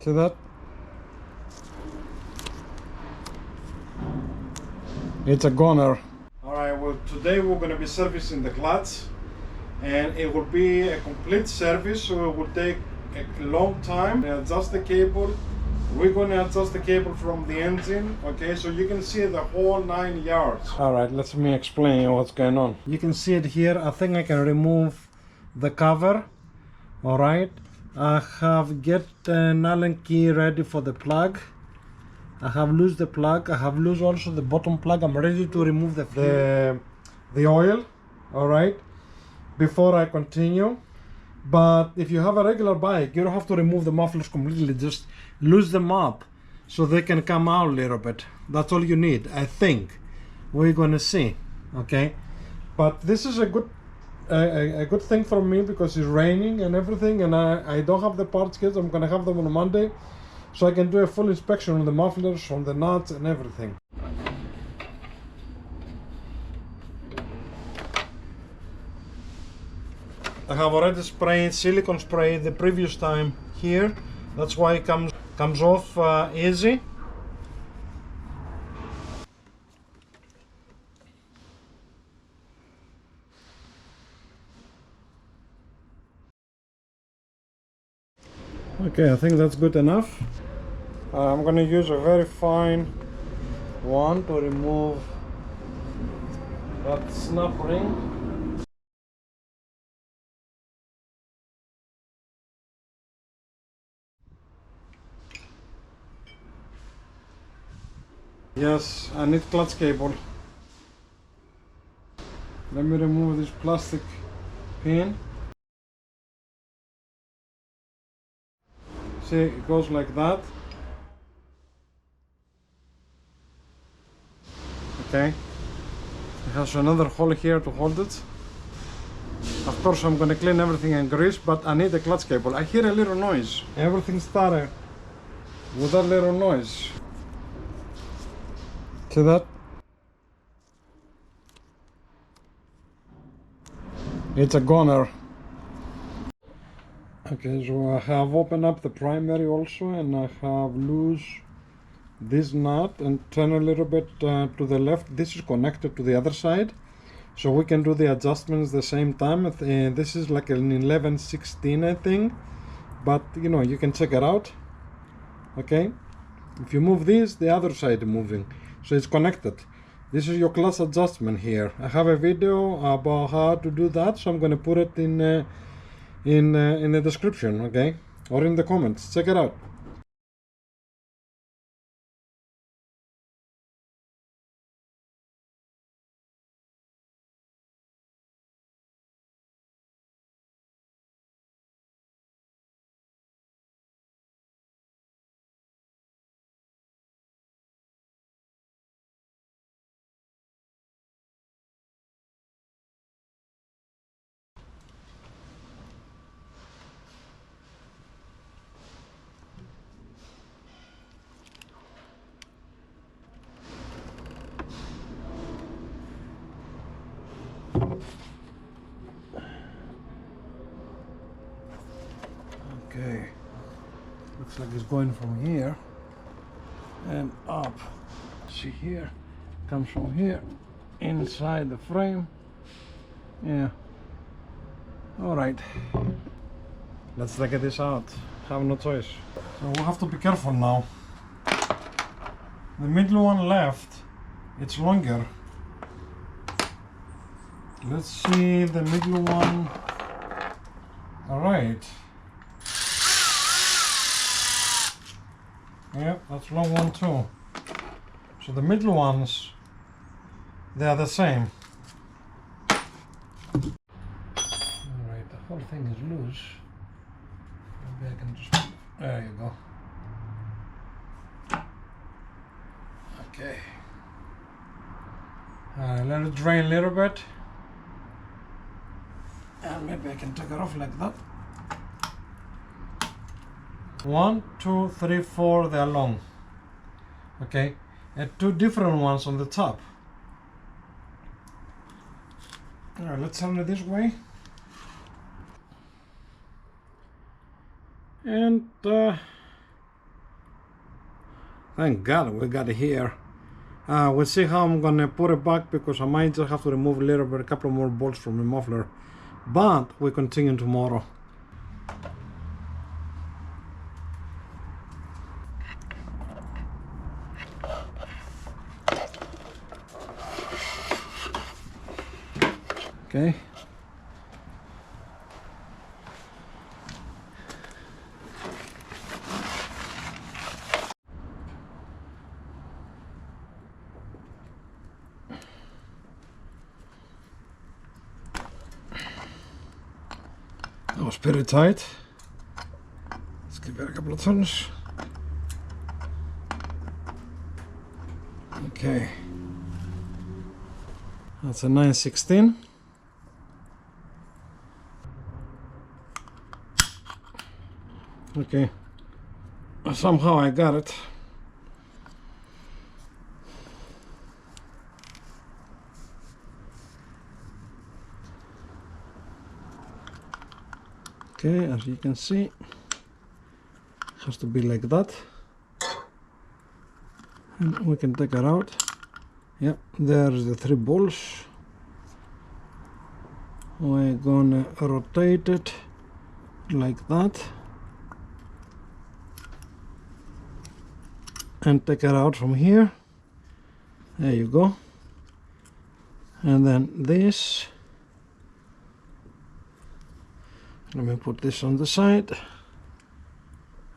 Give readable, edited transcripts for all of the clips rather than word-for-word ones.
See that? It's a goner. Alright, well today we're going to be servicing the clutch, and it will be a complete service, so it will take a long time. Adjust the cable. We're going to adjust the cable from the engine, okay, so you can see the whole 9 yards. Alright, let me explain what's going on. You can see it here. I think I can remove the cover. Alright, I have get an Allen key ready for the plug. I have loosed the plug. I have loosed also the bottom plug. I'm ready to remove the oil, alright, before I continue. But if you have a regular bike, you don't have to remove the mufflers completely, just loose them up so they can come out a little bit. That's all you need, I think. We're gonna see, okay? But this is a good thing for me because it's raining and everything, and I don't have the parts kits. I'm gonna have them on Monday, so I can do a full inspection on the mufflers, on the nuts and everything. I have already sprayed silicone spray the previous time here. That's why it comes off easy. Okay, I think that's good enough. I'm going to use a very fine one to remove that snap ring. Yes, I need clutch cable. Let me remove this plastic pin. See, it goes like that. Okay. It has another hole here to hold it. Of course, I'm going to clean everything and grease, but I need a clutch cable. I hear a little noise. Everything started with that little noise. See that? It's a goner. Okay, so I have opened up the primary also, and I have loose this nut and turn a little bit to the left. This is connected to the other side, so we can do the adjustments the same time. This is like an 11/16, I think, but you know, you can check it out. Okay, if you move this, the other side is moving, so it's connected. This is your clutch adjustment here. I have a video about how to do that, so I'm going to put it in the description, okay, or in the comments. Check it out. Okay, looks like it's going from here and up. See here, comes from here inside the frame. Yeah, all right, let's take this out. Have no choice. So we'll have to be careful now. The middle one left, it's longer. Let's see the middle one. All right. Yeah, that's long one too. So the middle ones, they are the same. Alright, the whole thing is loose. Maybe I can just, there you go. Okay. Let it drain a little bit. And maybe I can take it off like that. 1, 2, 3, 4, they are long. Okay, and two different ones on the top. Alright, let's turn it this way. And Thank God we got it here. We'll see how I'm gonna put it back, because I might just have to remove a little bit, a couple more bolts from the muffler. But we continue tomorrow. Okay. That was pretty tight. Let's give it a couple of turns. Okay. That's a 9/16. Okay. Somehow I got it. Okay, as you can see, it has to be like that, and we can take it out. Yep, there's the 3 bolts. We're gonna rotate it like that and take it out from here. There you go. And then this, let me put this on the side.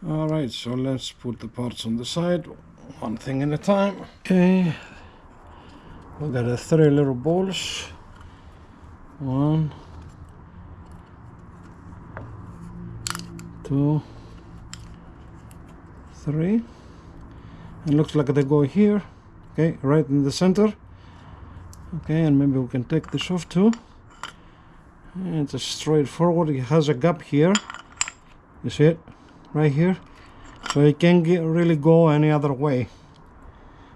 Alright, so let's put the parts on the side, one thing at a time. Okay, we got the 3 little bolts. 1, 2, 3. It looks like they go here. Okay, right in the center. Okay, and maybe we can take this off too. It's a straightforward. It has a gap here. You see it right here, so it can't really go any other way.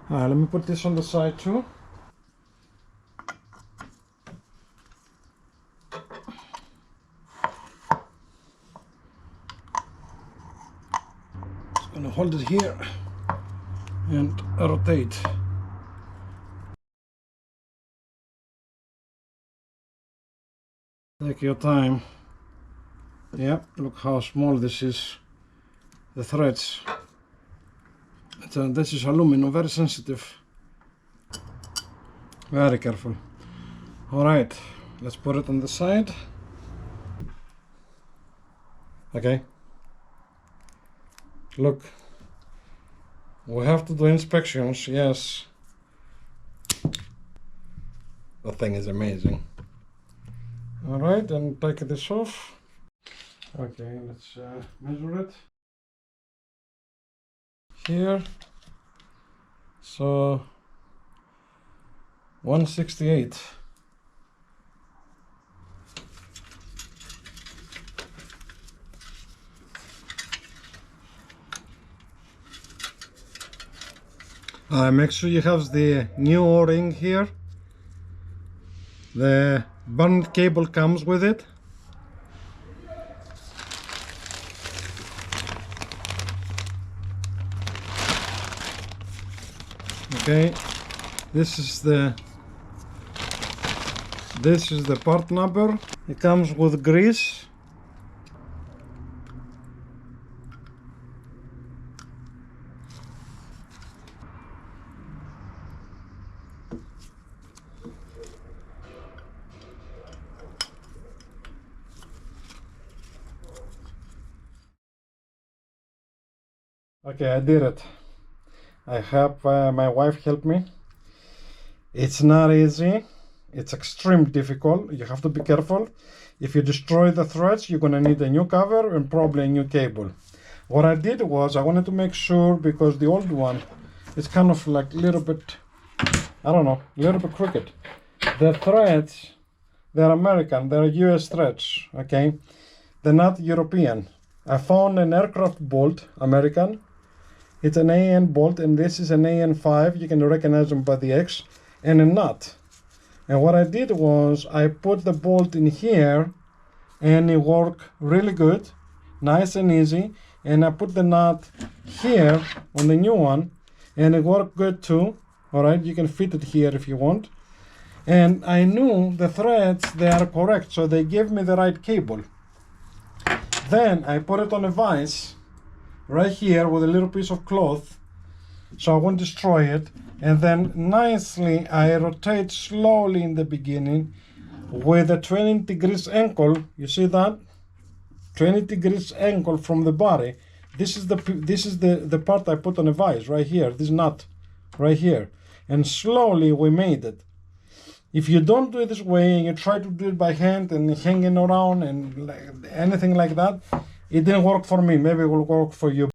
Let me put this on the side too. Just gonna hold it here and rotate. Take your time. Yep, look how small this is. The threads. This is aluminum, very sensitive. Very careful. Alright, let's put it on the side. Okay. Look. We have to do inspections, yes. The thing is amazing. Alright, and take this off. Okay, let's measure it. Here. So 168. Make sure you have the new O-ring here. The burned cable comes with it. Okay, this is the part number. It comes with grease. Okay, I did it. I have my wife help me. It's not easy. It's extremely difficult. You have to be careful. If you destroy the threads, you're gonna need a new cover and probably a new cable. What I did was I wanted to make sure, because the old one is kind of like a little bit, I don't know, a little bit crooked. The threads, they're American, they're US threads, okay? They're not European. I found an aircraft bolt, American. It's an AN bolt, and this is an AN5. You can recognize them by the X, and a nut. And what I did was I put the bolt in here, and it worked really good, nice and easy. And I put the nut here on the new one, and it worked good too. All right, you can fit it here if you want. And I knew the threads, they are correct, so they gave me the right cable. Then I put it on a vise right here with a little piece of cloth so I won't destroy it, and then nicely I rotate slowly in the beginning with a 20 degrees angle. You see that? 20 degrees angle from the body. This is the part I put on a vise right here, this nut right here, and slowly we made it. If you don't do it this way and you try to do it by hand and hanging around and anything like that, it didn't work for me. Maybe it will work for you.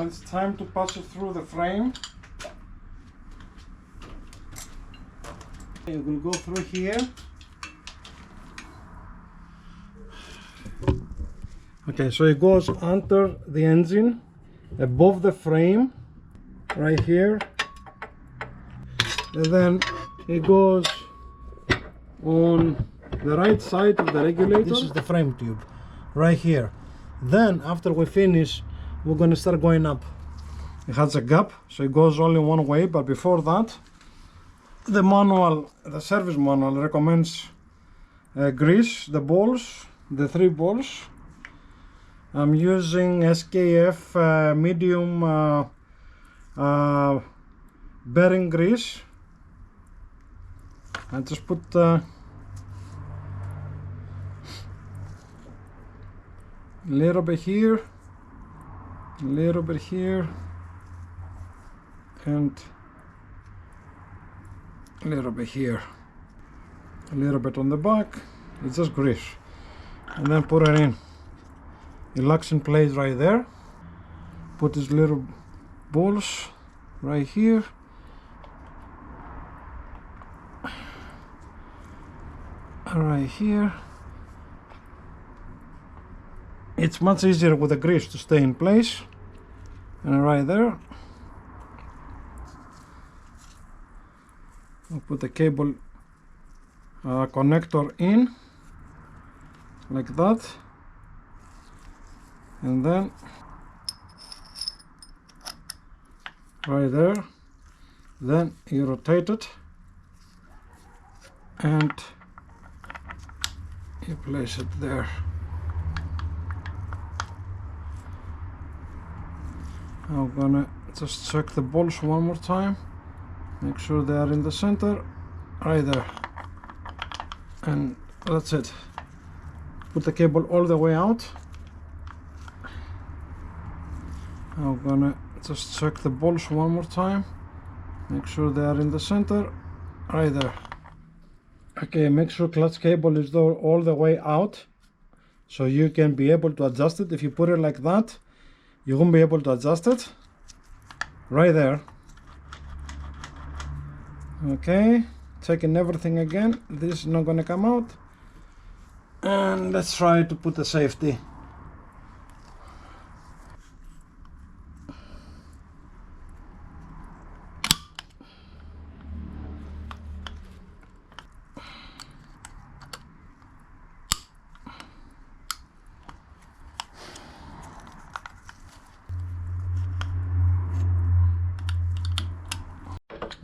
It's time to pass it through the frame. It will go through here. Okay, so it goes under the engine, above the frame, right here, and then it goes on the right side of the regulator. This is the frame tube, right here. Then after we finish, we're going to start going up. It has a gap, so it goes only one way, but before that, the manual, the service manual recommends grease the balls, the 3 balls. I'm using SKF medium bearing grease. I just put a little bit here, a little bit here, and a little bit here, a little bit on the back. It's just grease, and then put it in. It locks in place right there. Put these little balls right here. Right here. It's much easier with the grease to stay in place. And right there, I'll put the cable connector in like that, and then right there, then you rotate it and you place it there. I'm gonna just check the balls one more time, make sure they are in the center, right there, and that's it. Put the cable all the way out. I'm gonna just check the balls one more time, make sure they are in the center, right there. Okay, make sure clutch cable is all the way out so you can be able to adjust it. If you put it like that, you won't be able to adjust it. Right there. Okay, checking everything again. This is not gonna come out. And let's try to put the safety.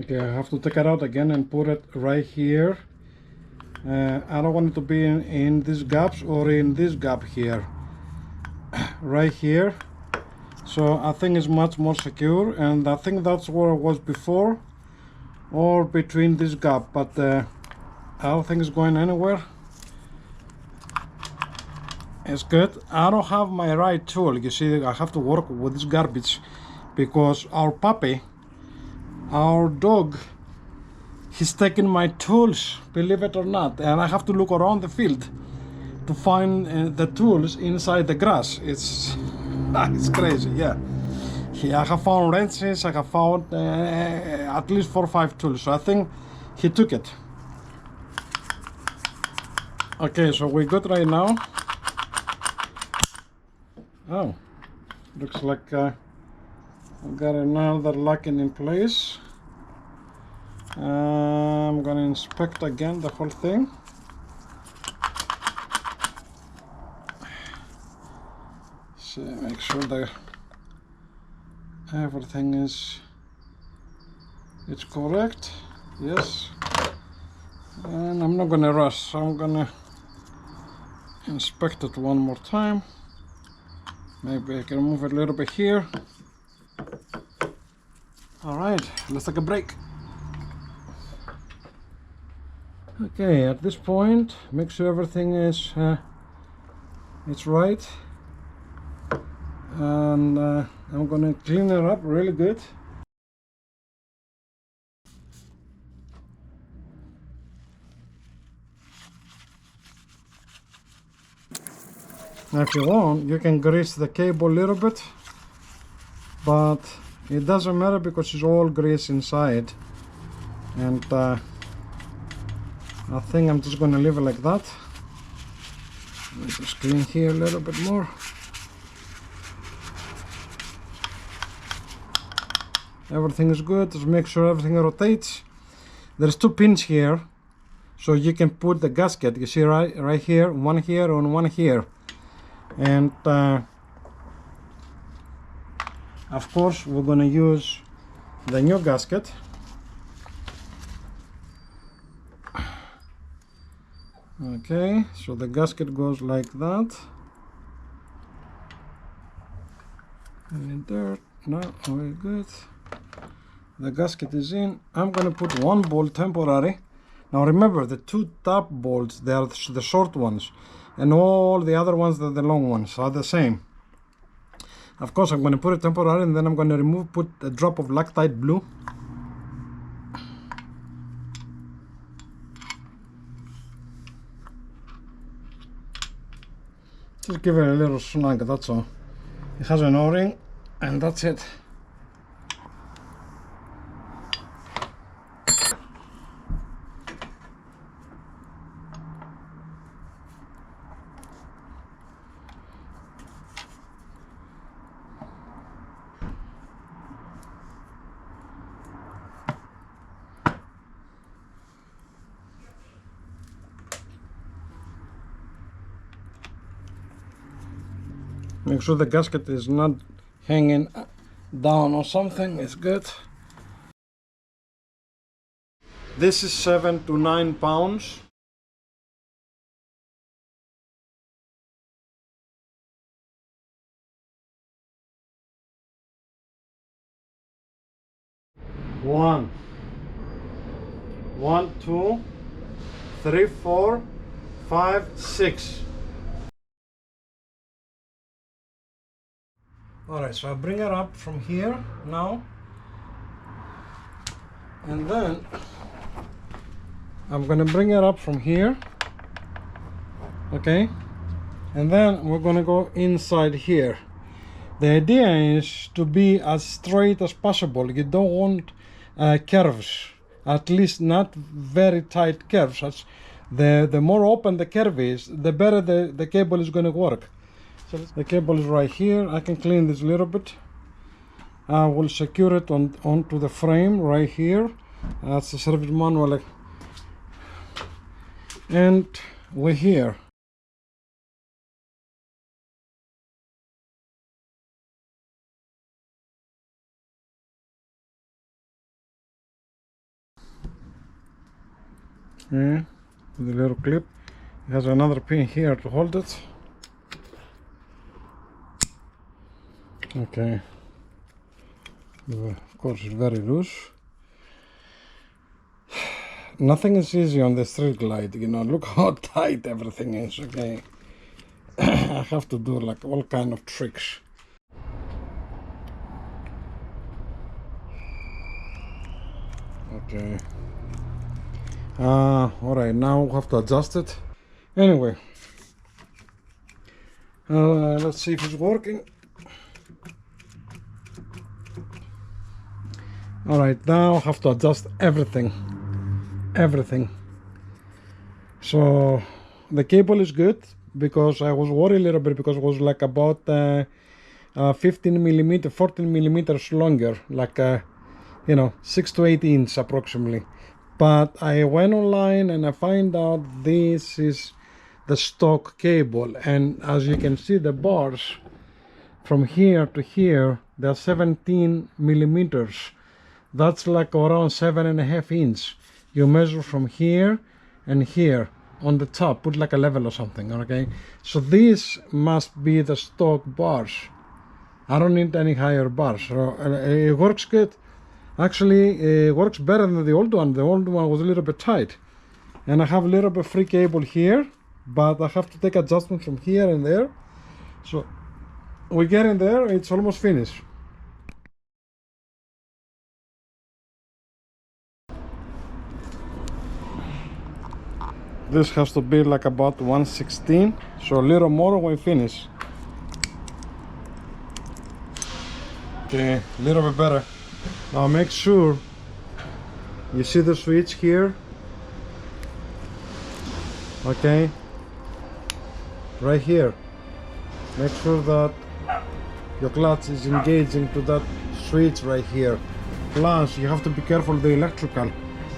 Okay, I have to take it out again and put it right here. I don't want it to be in these gaps or in this gap here. Right here. So I think it's much more secure, and I think that's where it was before, or between this gap, but I don't think it's going anywhere. It's good. I don't have my right tool. You see, I have to work with this garbage because our puppy, our dog, he's taken my tools, believe it or not, and I have to look around the field to find the tools inside the grass. It's crazy. Yeah, I have found wrenches, I have found at least 4 or 5 tools, so I think he took it. Okay, so we're good right now. Oh, looks like I've got another locking in place. I'm gonna inspect again the whole thing. see, make sure that everything is correct. Yes, and I'm not gonna rush, so I'm gonna inspect it one more time. Maybe I can move it a little bit here. All right, let's take a break. Okay, at this point, make sure everything is it's right, and I'm gonna clean it up really good. Now, if you want, you can grease the cable a little bit, but it doesn't matter because it's all grease inside, and I think I'm just gonna leave it like that. Let me just clean here a little bit more. Everything is good. Just make sure everything rotates. There's two pins here, so you can put the gasket. You see, right here, one here and one here. And of course, we're gonna use the new gasket. Okay, so the gasket goes like that. Any dirt? No, very good. The gasket is in. I'm gonna put one bolt temporary. Now remember, the two top bolts, they are the short ones, and all the other ones, the long ones, are the same. Of course, I'm gonna put it temporary, and then I'm gonna put a drop of Loctite blue. Just give it a little snug, that's all. It has an O-ring, and that's it. Make sure the gasket is not hanging down or something. It's good. This is 7 to 9 pounds. One, 2, 3, 4, 5, 6. Alright, so I bring it up from here now, and then I'm gonna bring it up from here, okay, and then we're gonna go inside here. The idea is to be as straight as possible. You don't want curves, at least not very tight curves. The more open the curve is, the better the cable is gonna work. So the cable is right here. I can clean this a little bit. I will secure it onto the frame right here. That's the service manual. And we're here. Okay, with a little clip. It has another pin here to hold it. Okay, of course it's very loose. Nothing is easy on the Street Glide, you know. Look how tight everything is. Okay, I have to do like all kind of tricks. Okay, alright, now we have to adjust it. Anyway, let's see if it's working. Alright, now I have to adjust everything. So the cable is good, because I was worried a little bit because it was like about 15 millimeter, 14 millimeters longer, like you know, 6 to 8 inches approximately. But I went online and I find out this is the stock cable, and as you can see, the bars from here to here, they're 17 millimeters. That's like around 7.5 inches. You measure from here and here on the top, put like a level or something, okay? So this must be the stock bars. I don't need any higher bars. So, it works good. Actually, it works better than the old one. The old one was a little bit tight. And I have a little bit free cable here, but I have to take adjustments from here and there. So we get in there, it's almost finished. This has to be like about 1/16, so a little more when finish. Okay, a little bit better. Now make sure you see the switch here. Okay, right here. Make sure that your clutch is engaging to that switch right here. Plus, you have to be careful of the electrical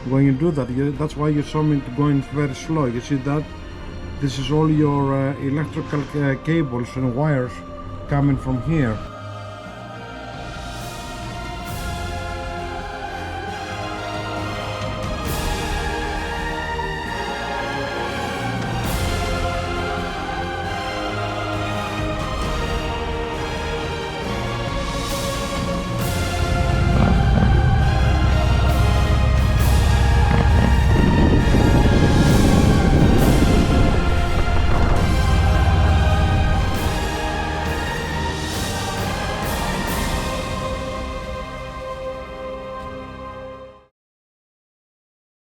when you do that. That's why you saw me going very slow. You see that? This is all your electrical cables and wires coming from here.